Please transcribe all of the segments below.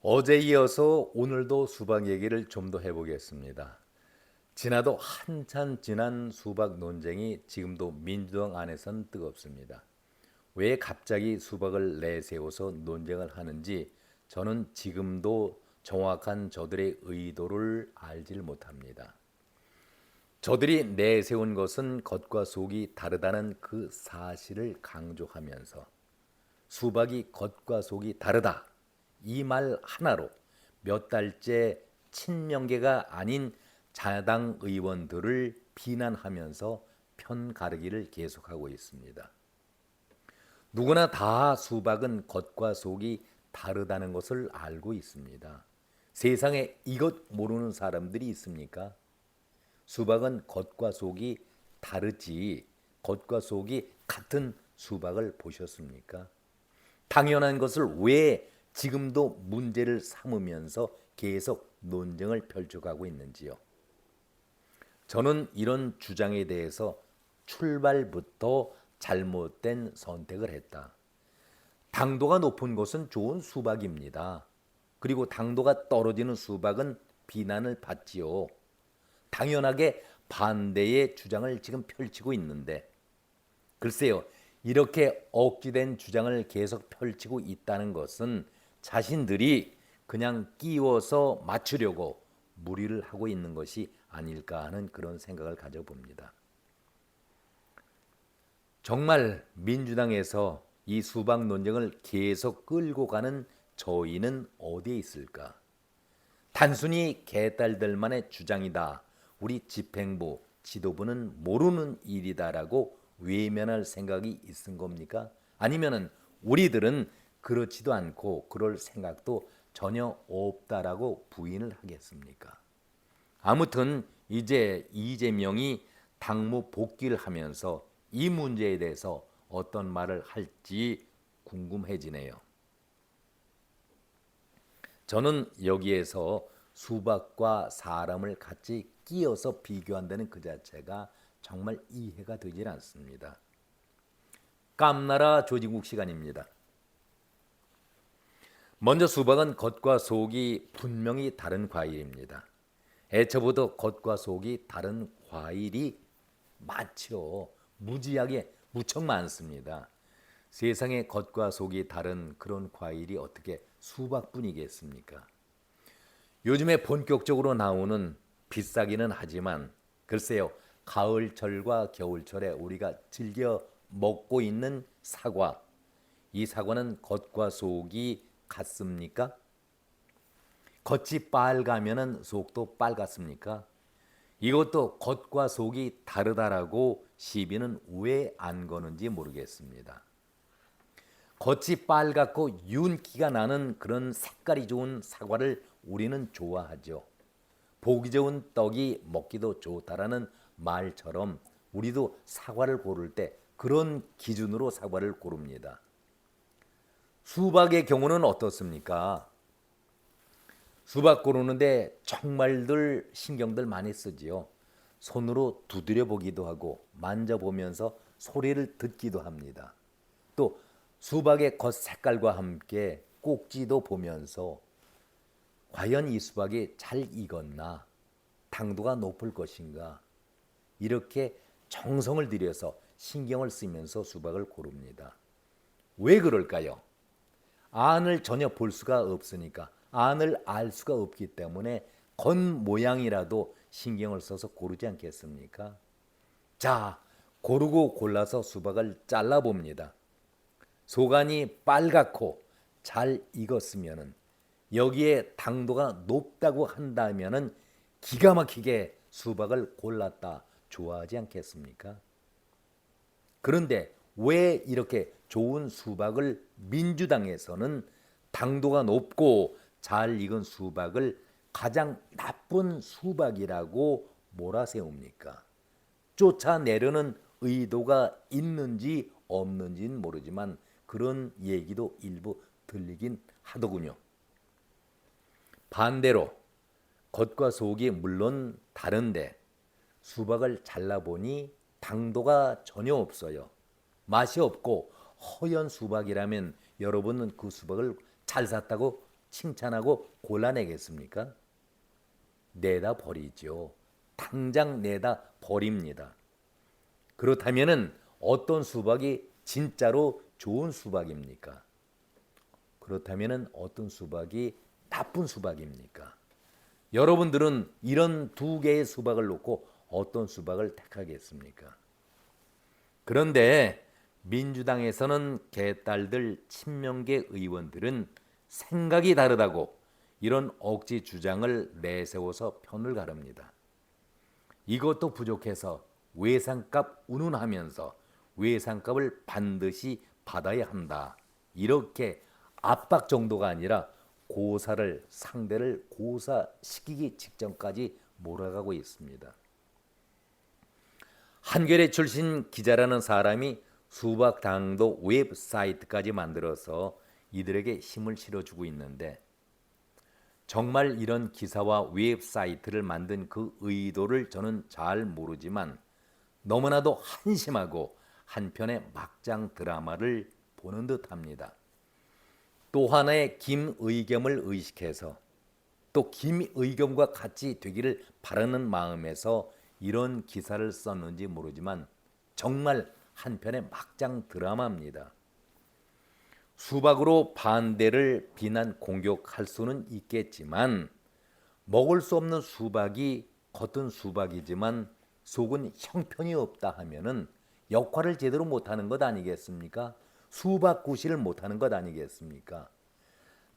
어제 이어서 오늘도 수박 얘기를 좀 더 해보겠습니다. 지나도 한참 지난 수박 논쟁이 지금도 민주당 안에선 뜨겁습니다. 왜 갑자기 수박을 내세워서 논쟁을 하는지 저는 지금도 정확한 저들의 의도를 알질 못합니다. 저들이 내세운 것은 겉과 속이 다르다는 그 사실을 강조하면서 수박이 겉과 속이 다르다, 이 말 하나로 몇 달째 친명계가 아닌 자당 의원들을 비난하면서 편 가르기를 계속하고 있습니다. 누구나 다 수박은 겉과 속이 다르다는 것을 알고 있습니다. 세상에 이것 모르는 사람들이 있습니까? 수박은 겉과 속이 다르지, 겉과 속이 같은 수박을 보셨습니까? 당연한 것을 왜 지금도 문제를 삼으면서 계속 논쟁을 펼쳐가고 있는지요. 저는 이런 주장에 대해서 출발부터 잘못된 선택을 했다. 당도가 높은 것은 좋은 수박입니다. 그리고 당도가 떨어지는 수박은 비난을 받지요. 당연하게 반대의 주장을 지금 펼치고 있는데, 글쎄요, 이렇게 억지된 주장을 계속 펼치고 있다는 것은 자신들이 그냥 끼워서 맞추려고 무리를 하고 있는 것이 아닐까 하는 그런 생각을 가져봅니다. 정말 민주당에서 이 수박 논쟁을 계속 끌고 가는 저희는 어디에 있을까? 단순히 개딸들만의 주장이다, 우리 집행부, 지도부는 모르는 일이다라고 외면할 생각이 있은 겁니까? 아니면은 우리들은 그렇지도 않고 그럴 생각도 전혀 없다라고 부인을 하겠습니까? 아무튼 이제 이재명이 당무 복귀를 하면서 이 문제에 대해서 어떤 말을 할지 궁금해지네요. 저는 여기에서 수박과 사람을 같이 끼어서 비교한다는 그 자체가 정말 이해가 되질 않습니다. 깜나라 조진국 시간입니다. 먼저 수박은 겉과 속이 분명히 다른 과일입니다. 애초부터 겉과 속이 다른 과일이 많죠. 무지하게 무척 많습니다. 세상에 겉과 속이 다른 그런 과일이 어떻게 수박뿐이겠습니까? 요즘에 본격적으로 나오는 비싸기는 하지만 글쎄요, 가을철과 겨울철에 우리가 즐겨 먹고 있는 사과, 이 사과는 겉과 속이 같습니까? 겉이 빨가면은 속도 빨갛습니까? 이것도 겉과 속이 다르다라고 시비는 왜 안 거는지 모르겠습니다. 겉이 빨갛고 윤기가 나는 그런 색깔이 좋은 사과를 우리는 좋아하죠. 보기 좋은 떡이 먹기도 좋다라는 말처럼 우리도 사과를 고를 때 그런 기준으로 사과를 고릅니다. 수박의 경우는 어떻습니까? 수박 고르는데 정말들 신경들 많이 쓰지요. 손으로 두드려 보기도 하고 만져보면서 소리를 듣기도 합니다. 또 수박의 겉 색깔과 함께 꼭지도 보면서 과연 이 수박이 잘 익었나? 당도가 높을 것인가? 이렇게 정성을 들여서 신경을 쓰면서 수박을 고릅니다. 왜 그럴까요? 안을 전혀 볼 수가 없으니까, 안을 알 수가 없기 때문에 겉 모양이라도 신경을 써서 고르지 않겠습니까? 자, 고르고 골라서 수박을 잘라봅니다. 속안이 빨갛고 잘 익었으면은, 여기에 당도가 높다고 한다면은 기가 막히게 수박을 골랐다 좋아하지 않겠습니까? 그런데 왜 이렇게 좋은 수박을 민주당에서는 당도가 높고 잘 익은 수박을 가장 나쁜 수박이라고 몰아세웁니까? 쫓아내려는 의도가 있는지 없는지는 모르지만 그런 얘기도 일부 들리긴 하더군요. 반대로 겉과 속이 물론 다른데 수박을 잘라보니 당도가 전혀 없어요. 맛이 없고 허연 수박이라면 여러분은 그 수박을 잘 샀다고 칭찬하고 골라내겠습니까? 내다 버리죠. 당장 내다 버립니다. 그렇다면은 어떤 수박이 진짜로 좋은 수박입니까? 그렇다면은 어떤 수박이 나쁜 수박입니까? 여러분들은 이런 두 개의 수박을 놓고 어떤 수박을 택하겠습니까? 그런데 민주당에서는 개딸들 친명계 의원들은 생각이 다르다고 이런 억지 주장을 내세워서 편을 가릅니다. 이것도 부족해서 외상값 운운하면서 외상값을 반드시 받아야 한다. 이렇게 압박 정도가 아니라 상대를 고사시키기 직전까지 몰아가고 있습니다. 한겨레 출신 기자라는 사람이 수박당도 웹사이트까지 만들어서 이들에게 힘을 실어주고 있는데 정말 이런 기사와 웹사이트를 만든 그 의도를 저는 잘 모르지만 너무나도 한심하고 한편의 막장 드라마를 보는 듯합니다. 또 하나의 김의겸을 의식해서 또 김의겸과 같이 되기를 바라는 마음에서 이런 기사를 썼는지 모르지만 정말 한편의 막장 드라마입니다. 수박으로 반대를 비난 공격할 수는 있겠지만 먹을 수 없는 수박이 겉은 수박이지만 속은 형편이 없다 하면은 역할을 제대로 못하는 것 아니겠습니까? 수박구실을 못하는 것 아니겠습니까?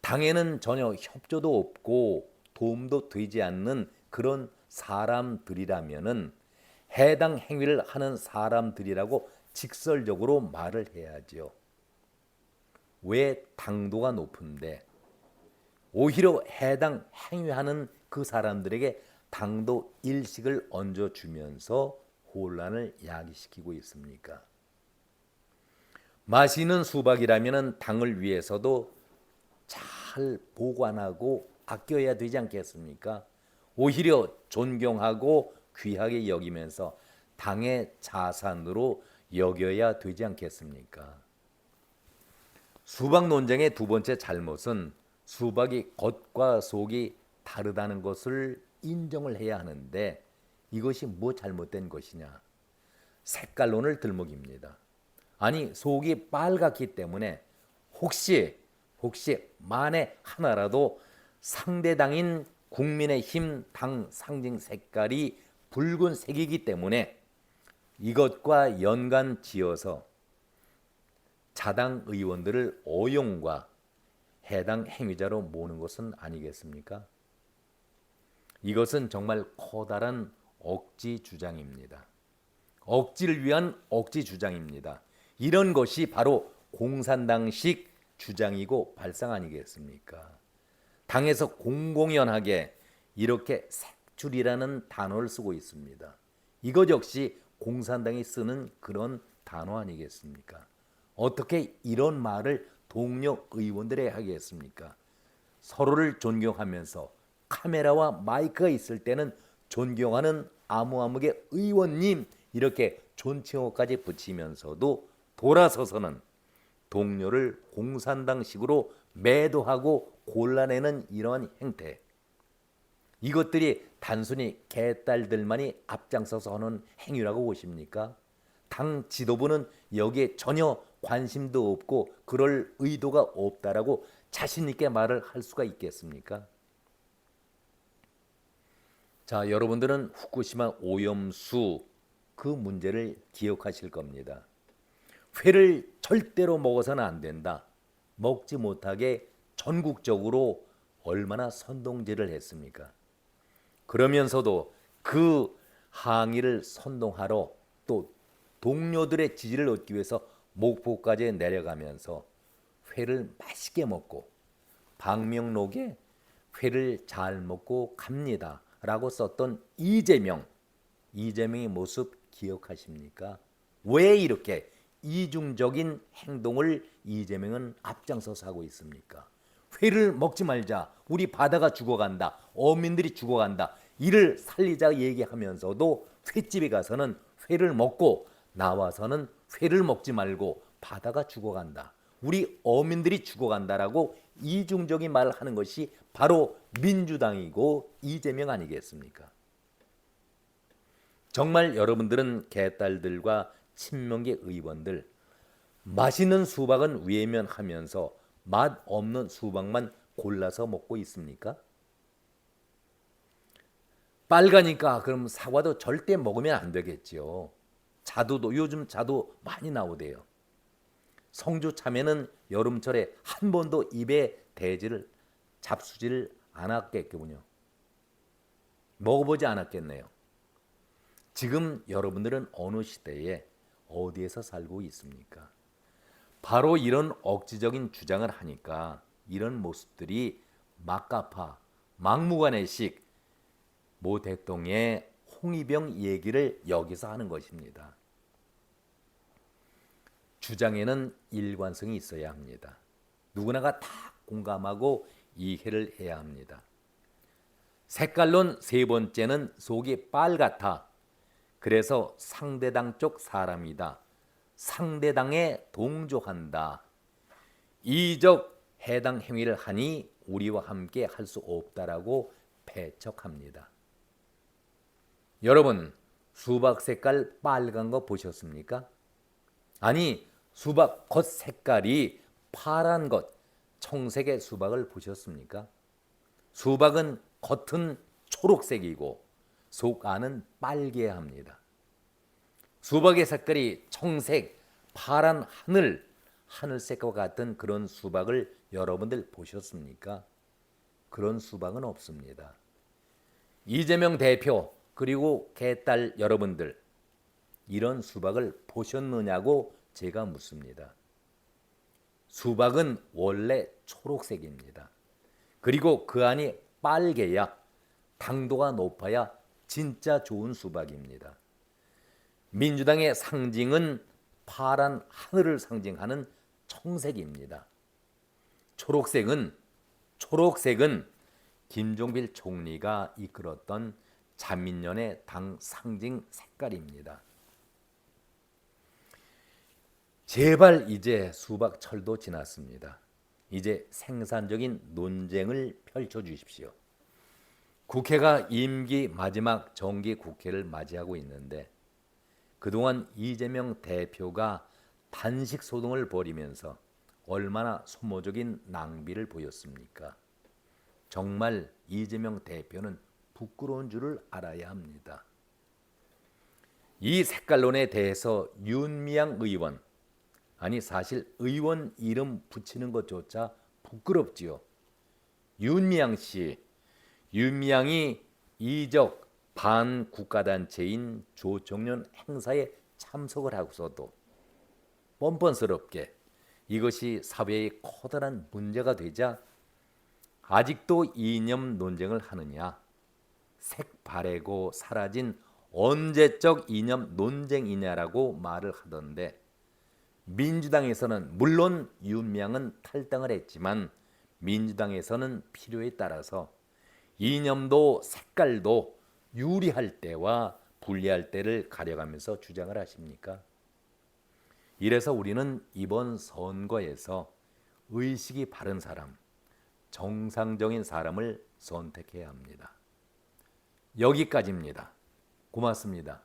당에는 전혀 협조도 없고 도움도 되지 않는 그런 사람들이라면은 해당 행위를 하는 사람들이라고 직설적으로 말을 해야지요. 왜 당도가 높은데 오히려 해당 행위하는 그 사람들에게 당도 일식을 얹어주면서 혼란을 야기시키고 있습니까? 맛있는 수박이라면 당을 위해서도 잘 보관하고 아껴야 되지 않겠습니까? 오히려 존경하고 귀하게 여기면서 당의 자산으로 여겨야 되지 않겠습니까? 수박 논쟁의 두 번째 잘못은 수박이 겉과 속이 다르다는 것을 인정을 해야 하는데 이것이 뭐 잘못된 것이냐? 색깔론을 들먹입니다. 아니 속이 빨갛기 때문에 혹시 만에 하나라도 상대당인 국민의힘 당 상징 색깔이 붉은색이기 때문에 이것과 연관 지어서 자당 의원들을 어용과 해당 행위자로 모는 것은 아니겠습니까? 이것은 정말 커다란 억지 주장입니다. 억지를 위한 억지 주장입니다. 이런 것이 바로 공산당식 주장이고 발상 아니겠습니까? 당에서 공공연하게 이렇게 색출이라는 단어를 쓰고 있습니다. 이것 역시 공산당이 쓰는 그런 단어 아니겠습니까? 어떻게 이런 말을 동료 의원들에 하겠습니까? 서로를 존경하면서 카메라와 마이크가 있을 때는 존경하는 아무개 의원님 이렇게 존칭어까지 붙이면서도 돌아서서는 동료를 공산당식으로 매도하고 골라내는 이러한 행태, 이것들이 단순히 개딸들만이 앞장서서 하는 행위라고 보십니까? 당 지도부는 여기에 전혀 관심도 없고 그럴 의도가 없다라고 자신 있게 말을 할 수가 있겠습니까? 자, 여러분들은 후쿠시마 오염수 그 문제를 기억하실 겁니다. 회를 절대로 먹어서는 안 된다. 먹지 못하게 전국적으로 얼마나 선동질을 했습니까? 그러면서도 그 항의를 선동하러 또 동료들의 지지를 얻기 위해서 목포까지 내려가면서 회를 맛있게 먹고 방명록에 회를 잘 먹고 갑니다 라고 썼던 이재명의 모습 기억하십니까? 왜 이렇게 이중적인 행동을 이재명은 앞장서서 하고 있습니까? 회를 먹지 말자, 우리 바다가 죽어간다, 어민들이 죽어간다, 이를 살리자 얘기하면서도 횟집에 가서는 회를 먹고 나와서는 회를 먹지 말고 바다가 죽어간다, 우리 어민들이 죽어간다라고 이중적인 말을 하는 것이 바로 민주당이고 이재명 아니겠습니까? 정말 여러분들은 개딸들과 친명계 의원들 맛있는 수박은 외면하면서 맛 없는 수박만 골라서 먹고 있습니까? 빨가니까 그럼 사과도 절대 먹으면 안 되겠지요. 자두도 요즘 자두 많이 나오대요. 성주 참외는 여름철에 한 번도 입에 대지를 잡수지를 않았겠군요. 먹어보지 않았겠네요. 지금 여러분들은 어느 시대에 어디에서 살고 있습니까? 바로 이런 억지적인 주장을 하니까 이런 모습들이 막가파, 막무가내식 모 대통령의 홍위병 얘기를 여기서 하는 것입니다. 주장에는 일관성이 있어야 합니다. 누구나가 다 공감하고 이해를 해야 합니다. 색깔론 세 번째는 속이 빨갛다. 그래서 상대당 쪽 사람이다. 상대당에 동조한다. 이적 해당 행위를 하니 우리와 함께 할 수 없다라고 배척합니다. 여러분, 수박 색깔 빨간 거 보셨습니까? 아니, 수박 겉 색깔이 파란 것, 청색의 수박을 보셨습니까? 수박은 겉은 초록색이고 속 안은 빨개야 합니다. 수박의 색깔이 청색, 파란 하늘색과 같은 그런 수박을 여러분들 보셨습니까? 그런 수박은 없습니다. 이재명 대표 그리고 개딸 여러분들 이런 수박을 보셨느냐고 제가 묻습니다. 수박은 원래 초록색입니다. 그리고 그 안이 빨개야 당도가 높아야 진짜 좋은 수박입니다. 민주당의 상징은 파란 하늘을 상징하는 청색입니다. 초록색은 김종필 총리가 이끌었던 자민련의 당 상징 색깔입니다. 제발 이제 수박철도 지났습니다. 이제 생산적인 논쟁을 펼쳐주십시오. 국회가 임기 마지막 정기 국회를 맞이하고 있는데 그동안 이재명 대표가 단식 소동을 벌이면서 얼마나 소모적인 낭비를 보였습니까? 정말 이재명 대표는 부끄러운 줄을 알아야 합니다. 이 색깔론에 대해서 윤미향 의원, 아니 사실 의원 이름 붙이는 것조차 부끄럽지요. 윤미향 씨, 윤미향이 이적 반국가단체인 조청년 행사에 참석을 하고서도 뻔뻔스럽게 이것이 사회에 커다란 문제가 되자 아직도 이념 논쟁을 하느냐, 색바래고 사라진 언제적 이념 논쟁이냐라고 말을 하던데 민주당에서는 물론 윤미향은 탈당을 했지만 민주당에서는 필요에 따라서 이념도 색깔도 유리할 때와 불리할 때를 가려가면서 주장을 하십니까? 이래서 우리는 이번 선거에서 의식이 바른 사람, 정상적인 사람을 선택해야 합니다. 여기까지입니다. 고맙습니다.